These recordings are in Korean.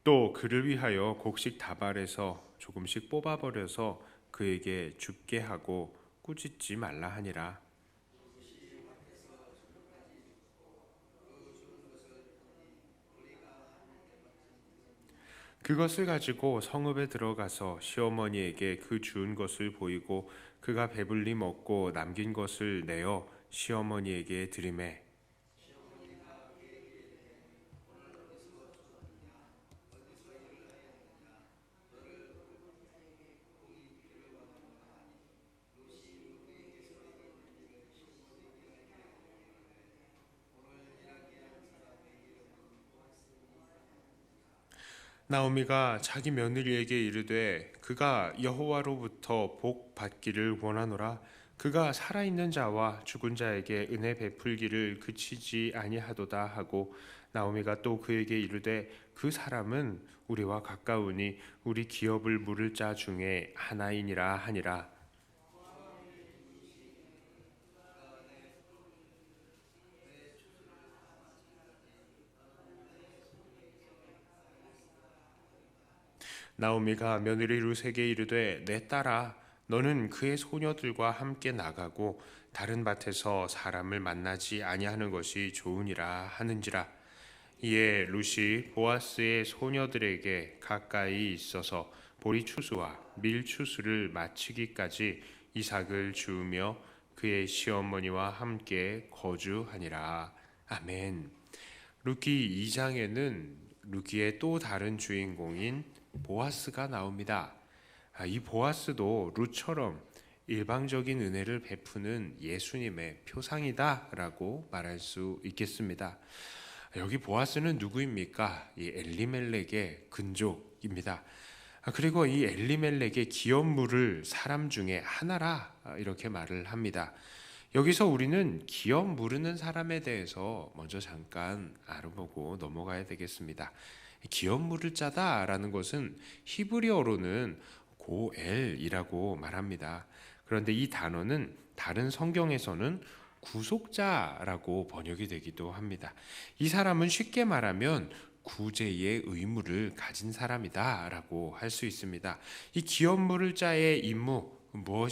또 그를 위하여 곡식 다발에서 조금씩 뽑아버려서 그에게 줍게 하고 꾸짖지 말라 하니라. 그것을 가지고 성읍에 들어가서 시어머니에게 그 주운 것을 보이고 그가 배불리 먹고 남긴 것을 내어 시어머니에게 드리매, 나오미가 자기 며느리에게 이르되 그가 여호와로부터 복 받기를 원하노라. 그가 살아있는 자와 죽은 자에게 은혜 베풀기를 그치지 아니하도다 하고, 나오미가 또 그에게 이르되 그 사람은 우리와 가까우니 우리 기업을 물을 자 중에 하나이니라 하니라. 나오미가 며느리 룻에게 이르되 내 딸아, 너는 그의 소녀들과 함께 나가고 다른 밭에서 사람을 만나지 아니하는 것이 좋으니라 하는지라. 이에 룻이 보아스의 소녀들에게 가까이 있어서 보리 추수와 밀 추수를 마치기까지 이삭을 주우며 그의 시어머니와 함께 거주하니라. 아멘. 루키 2장에는 루키의 또 다른 주인공인 보아스가 나옵니다. 이 보아스도 룻처럼 일방적인 은혜를 베푸는 예수님의 표상이다라고 말할 수 있겠습니다. 여기 보아스는 누구입니까? 이 엘리멜렉의 근족입니다. 그리고 이 엘리멜렉의 기업 물을 사람 중에 하나라 이렇게 말을 합니다. 여기서 우리는 기업 물으는 사람에 대해서 먼저 잠깐 알아보고 넘어가야 되겠습니다. 기업 물을 자다라는 것은 히브리어로는 고엘이라고 말합니다. 그런데 이 단어는 다른 성경에서는 구속자라고 번역이 되기도 합니다. 이 사람은 쉽게 말하면 구제의 의무를 가진 사람이다라고 할 수 있습니다. 이 기업 물을 자의 임무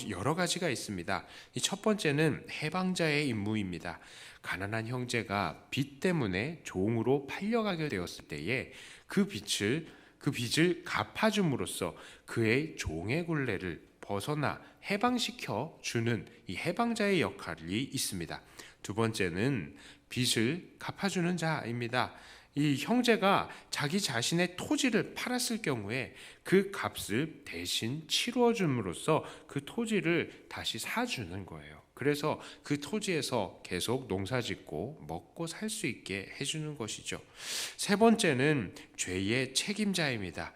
여러 가지가 있습니다. 이 첫 번째는 해방자의 임무입니다. 가난한 형제가 빚 때문에 종으로 팔려가게 되었을 때에 그 빚을 갚아줌으로써 그의 종의 굴레를 벗어나 해방시켜 주는 이 해방자의 역할이 있습니다. 두 번째는 빚을 갚아주는 자입니다. 이 형제가 자기 자신의 토지를 팔았을 경우에 그 값을 대신 치루어 줌으로써 그 토지를 다시 사주는 거예요. 그래서 그 토지에서 계속 농사짓고 먹고 살 수 있게 해주는 것이죠. 세 번째는 죄의 책임자입니다.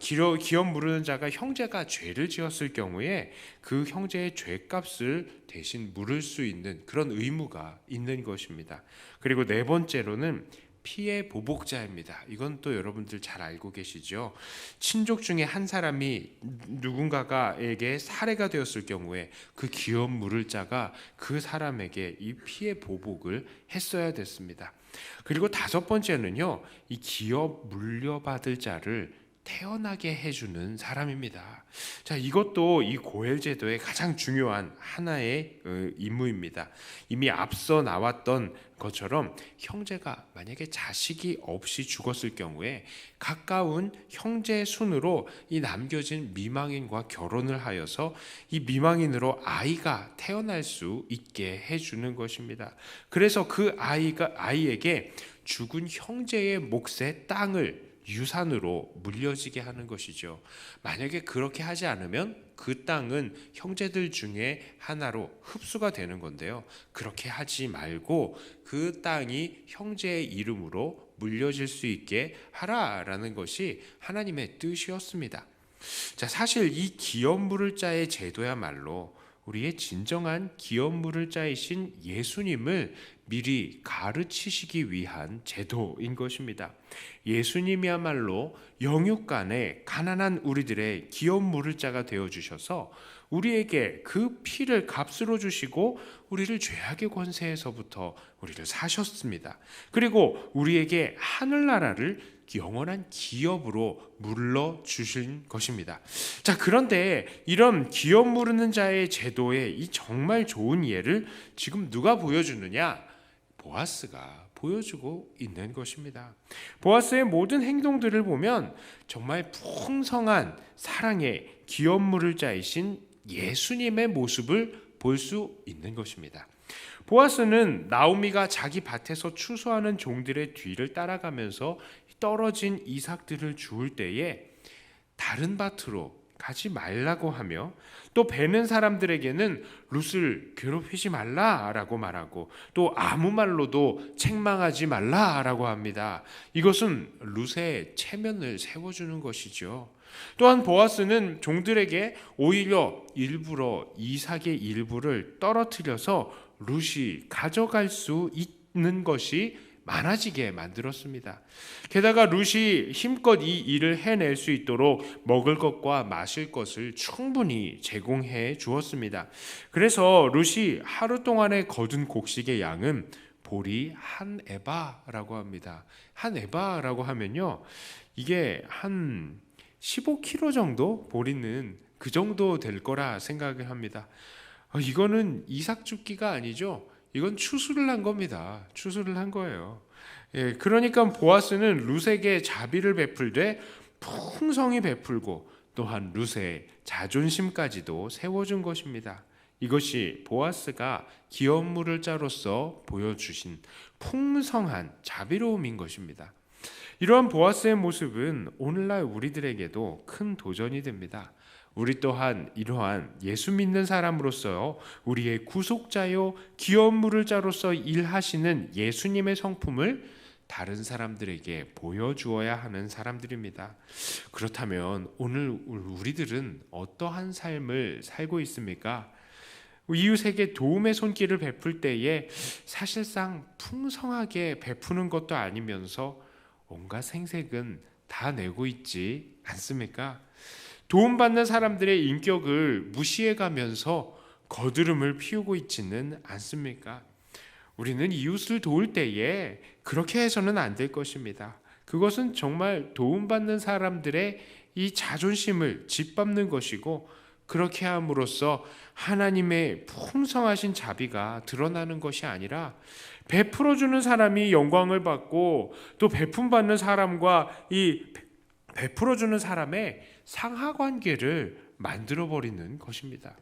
기업 물으는 자가 형제가 죄를 지었을 경우에 그 형제의 죄값을 대신 물을 수 있는 그런 의무가 있는 것입니다. 그리고 네 번째로는 피해 보복자입니다. 이건 또 여러분들 잘 알고 계시죠? 친족 중에 한 사람이 누군가에게 살해가 되었을 경우에 그 기업 물을 자가 그 사람에게 이 피해 보복을 했어야 됐습니다. 그리고 다섯 번째는요, 이 기업 물려받을 자를 태어나게 해주는 사람입니다. 자, 이것도 이 고엘 제도의 가장 중요한 하나의 임무입니다. 이미 앞서 나왔던 것처럼 형제가 만약에 자식이 없이 죽었을 경우에 가까운 형제 순으로 이 남겨진 미망인과 결혼을 하여서 이 미망인으로 아이가 태어날 수 있게 해주는 것입니다. 그래서 그 아이에게 죽은 형제의 몫의 땅을 유산으로 물려지게 하는 것이죠. 만약에 그렇게 하지 않으면 그 땅은 형제들 중에 하나로 흡수가 되는 건데요. 그렇게 하지 말고 그 땅이 형제의 이름으로 물려질 수 있게 하라라는 것이 하나님의 뜻이었습니다. 자, 사실 이 기업 물을 자의 제도야말로 우리의 진정한 기업 물을 자이신 예수님을 미리 가르치시기 위한 제도인 것입니다. 예수님이야말로 영육간에 가난한 우리들의 기업 물을 자가 되어주셔서 우리에게 그 피를 값으로 주시고 우리를 죄악의 권세에서부터 우리를 사셨습니다. 그리고 우리에게 하늘나라를 영원한 기업으로 물러 주신 것입니다. 자, 그런데 이런 기업 무르는 자의 제도의 이 정말 좋은 예를 지금 누가 보여주느냐? 보아스가 보여주고 있는 것입니다. 보아스의 모든 행동들을 보면 정말 풍성한 사랑의 기업 물을 자이신 예수님의 모습을 볼 수 있는 것입니다. 보아스는 나오미가 자기 밭에서 추수하는 종들의 뒤를 따라가면서 떨어진 이삭들을 주울 때에 다른 밭으로 가지 말라고 하며 또 베는 사람들에게는 룻을 괴롭히지 말라라고 말하고 또 아무 말로도 책망하지 말라라고 합니다. 이것은 룻의 체면을 세워주는 것이죠. 또한 보아스는 종들에게 오히려 일부러 이삭의 일부를 떨어뜨려서 룻이 가져갈 수 있는 것이 많아지게 만들었습니다. 게다가 룻이 힘껏 이 일을 해낼 수 있도록 먹을 것과 마실 것을 충분히 제공해 주었습니다. 그래서 룻이 하루 동안에 거둔 곡식의 양은 보리 한 에바라고 합니다. 한 에바라고 하면요, 이게 한 15kg 정도 보리는 그 정도 될 거라 생각을 합니다. 이거는 이삭 줍기가 아니죠. 이건 추수를 한 겁니다. 추수를 한 거예요. 예, 그러니까 보아스는 룻에게 자비를 베풀되 풍성히 베풀고 또한 룻의 자존심까지도 세워준 것입니다. 이것이 보아스가 기업 물을 자로서 보여주신 풍성한 자비로움인 것입니다. 이러한 보아스의 모습은 오늘날 우리들에게도 큰 도전이 됩니다. 우리 또한 이러한 예수 믿는 사람으로서 우리의 구속자요 기업 물을 자로서 일하시는 예수님의 성품을 다른 사람들에게 보여주어야 하는 사람들입니다. 그렇다면 오늘 우리들은 어떠한 삶을 살고 있습니까? 이웃에게 도움의 손길을 베풀 때에 사실상 풍성하게 베푸는 것도 아니면서 온갖 생색은 다 내고 있지 않습니까? 도움받는 사람들의 인격을 무시해가면서 거드름을 피우고 있지는 않습니까? 우리는 이웃을 도울 때에 그렇게 해서는 안 될 것입니다. 그것은 정말 도움받는 사람들의 이 자존심을 짓밟는 것이고 그렇게 함으로써 하나님의 풍성하신 자비가 드러나는 것이 아니라 베풀어주는 사람이 영광을 받고 또 베품받는 사람과 이 베풀어주는 사람의 상하관계를 만들어버리는 것입니다.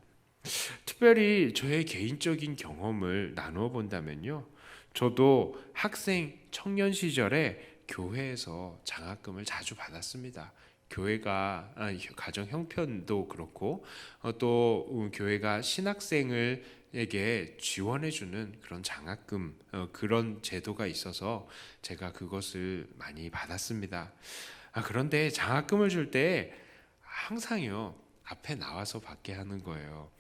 특별히 저의 개인적인 경험을 나누어 본다면요, 저도 학생 청년 시절에 교회에서 장학금을 자주 받았습니다. 교회가 가정 형편도 그렇고 또 교회가 신학생에게 지원해주는 그런 장학금 그런 제도가 있어서 제가 그것을 많이 받았습니다. 그런데 장학금을 줄 때 항상요 앞에 나와서 받게 하는 거예요.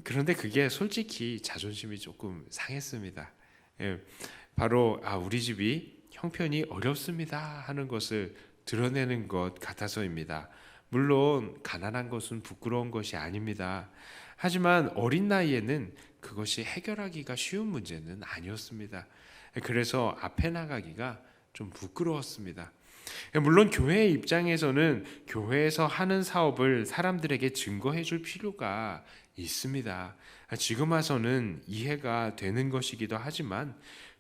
그런데 그게 솔직히 자존심이 조금 상했습니다. 바로 우리 집이 형편이 어렵습니다 하는 것을 드러내는 것 같아서입니다. 물론 가난한 것은 부끄러운 것이 아닙니다. 하지만 어린 나이에는 그것이 해결하기가 쉬운 문제는 아니었습니다. 그래서 앞에 나가기가 좀 부끄러웠습니다. 물론 교회의 입장에서는 교회에서 하는 사업을 사람들에게 증거해 줄 필요가 있습니다. 지금 와서는 이해가 되는 것이기도 하지만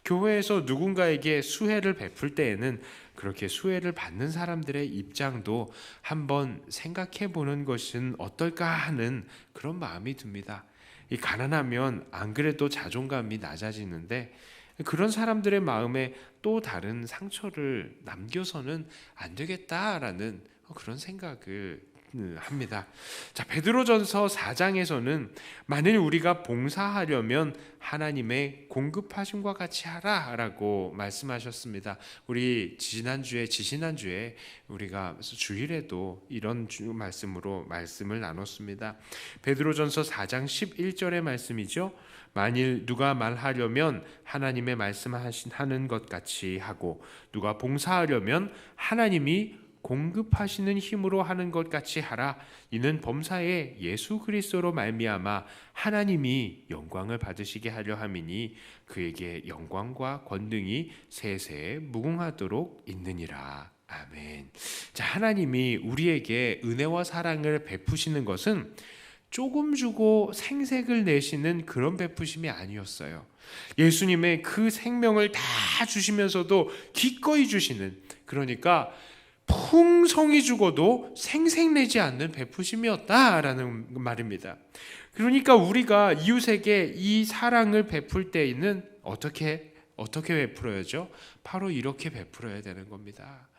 교회에서 누군가에게 수혜를 베풀 때에는 그렇게 수혜를 받는 사람들의 입장도 한번 생각해 보는 것은 어떨까 하는 그런 마음이 듭니다. 이 가난하면 안 그래도 자존감이 낮아지는데 그런 사람들의 마음에 또 다른 상처를 남겨서는 안 되겠다라는 그런 생각을 합니다. 자, 베드로전서 4장에서는 만일 우리가 봉사하려면 하나님의 공급하심과 같이 하라라고 말씀하셨습니다. 우리 지지난주에 우리가 주일에도 이런 말씀으로 말씀을 나눴습니다. 베드로전서 4장 11절의 말씀이죠. 만일 누가 말하려면 하나님의 말씀하는 것 같이 하고 누가 봉사하려면 하나님이 공급하시는 힘으로 하는 것 같이 하라. 이는 범사에 예수 그리스도로 말미암아 하나님이 영광을 받으시게 하려 함이니 그에게 영광과 권능이 세세에 무궁하도록 있느니라. 아멘. 자, 하나님이 우리에게 은혜와 사랑을 베푸시는 것은 조금 주고 생색을 내시는 그런 베푸심이 아니었어요. 예수님의 그 생명을 다 주시면서도 기꺼이 주시는, 그러니까 풍성히 주고도 생색내지 않는 베푸심이었다라는 말입니다. 그러니까 우리가 이웃에게 이 사랑을 베풀 때에는 어떻게 베풀어야죠? 바로 이렇게 베풀어야 되는 겁니다.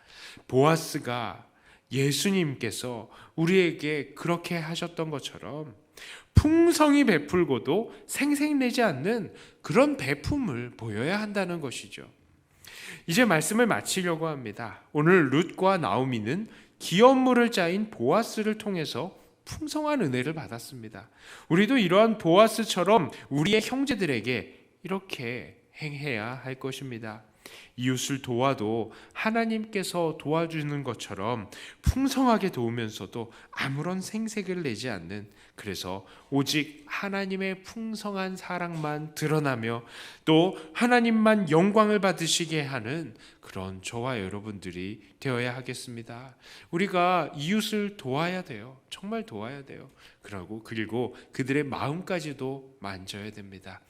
보아스가 예수님께서 우리에게 그렇게 하셨던 것처럼 풍성히 베풀고도 생색내지 않는 그런 베품을 보여야 한다는 것이죠. 이제 말씀을 마치려고 합니다. 오늘 룻과 나오미는 기업물을 짜인 보아스를 통해서 풍성한 은혜를 받았습니다. 우리도 이러한 보아스처럼 우리의 형제들에게 이렇게 행해야 할 것입니다. 이웃을 도와도 하나님께서 도와주는 것처럼 풍성하게 도우면서도 아무런 생색을 내지 않는, 그래서 오직 하나님의 풍성한 사랑만 드러나며 또 하나님만 영광을 받으시게 하는 그런 저와 여러분들이 되어야 하겠습니다. 우리가 이웃을 도와야 돼요. 정말 도와야 돼요. 그리고 그들의 마음까지도 만져야 됩니다.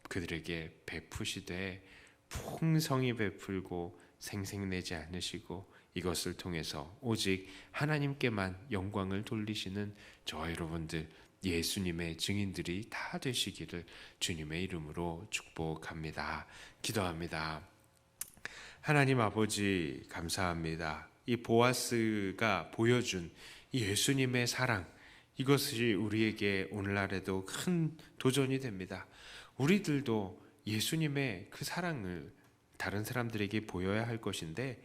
그들에게 베푸시되 풍성히 베풀고 생색내지 않으시고 이것을 통해서 오직 하나님께만 영광을 돌리시는 저와 여러분들, 예수님의 증인들이 다 되시기를 주님의 이름으로 축복합니다. 기도합니다. 하나님 아버지, 감사합니다. 이 보아스가 보여준 이 예수님의 사랑, 이것이 우리에게 오늘날에도 큰 도전이 됩니다. 우리들도 예수님의 그 사랑을 다른 사람들에게 보여야 할 것인데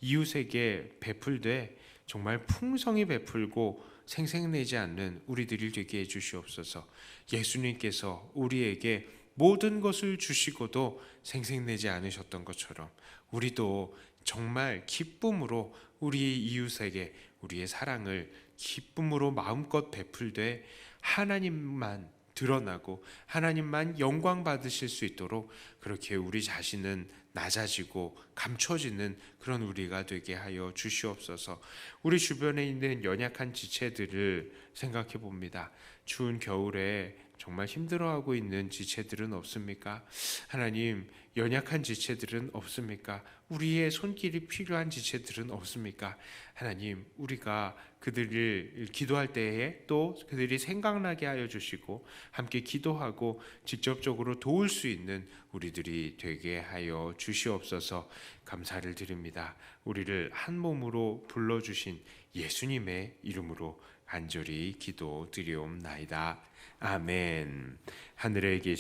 이웃에게 베풀되 정말 풍성히 베풀고 생색내지 않는 우리들이 되게 해주시옵소서. 예수님께서 우리에게 모든 것을 주시고도 생색내지 않으셨던 것처럼 우리도 정말 기쁨으로 우리 이웃에게 우리의 사랑을 기쁨으로 마음껏 베풀되 하나님만 드러나고 하나님만 영광 받으실 수 있도록 그렇게 우리 자신은 낮아지고 감춰지는 그런 우리가 되게 하여 주시옵소서. 우리 주변에 있는 연약한 지체들을 생각해 봅니다. 추운 겨울에 정말 힘들어하고 있는 지체들은 없습니까? 하나님, 연약한 지체들은 없습니까? 우리의 손길이 필요한 지체들은 없습니까? 하나님, 우리가 그들을 기도할 때에 또 그들이 생각나게 하여 주시고 함께 기도하고 직접적으로 도울 수 있는 우리들이 되게 하여 주시옵소서. 감사를 드립니다. 우리를 한 몸으로 불러주신 예수님의 이름으로 간절히 기도드리옵나이다. 아멘. 하늘에 계신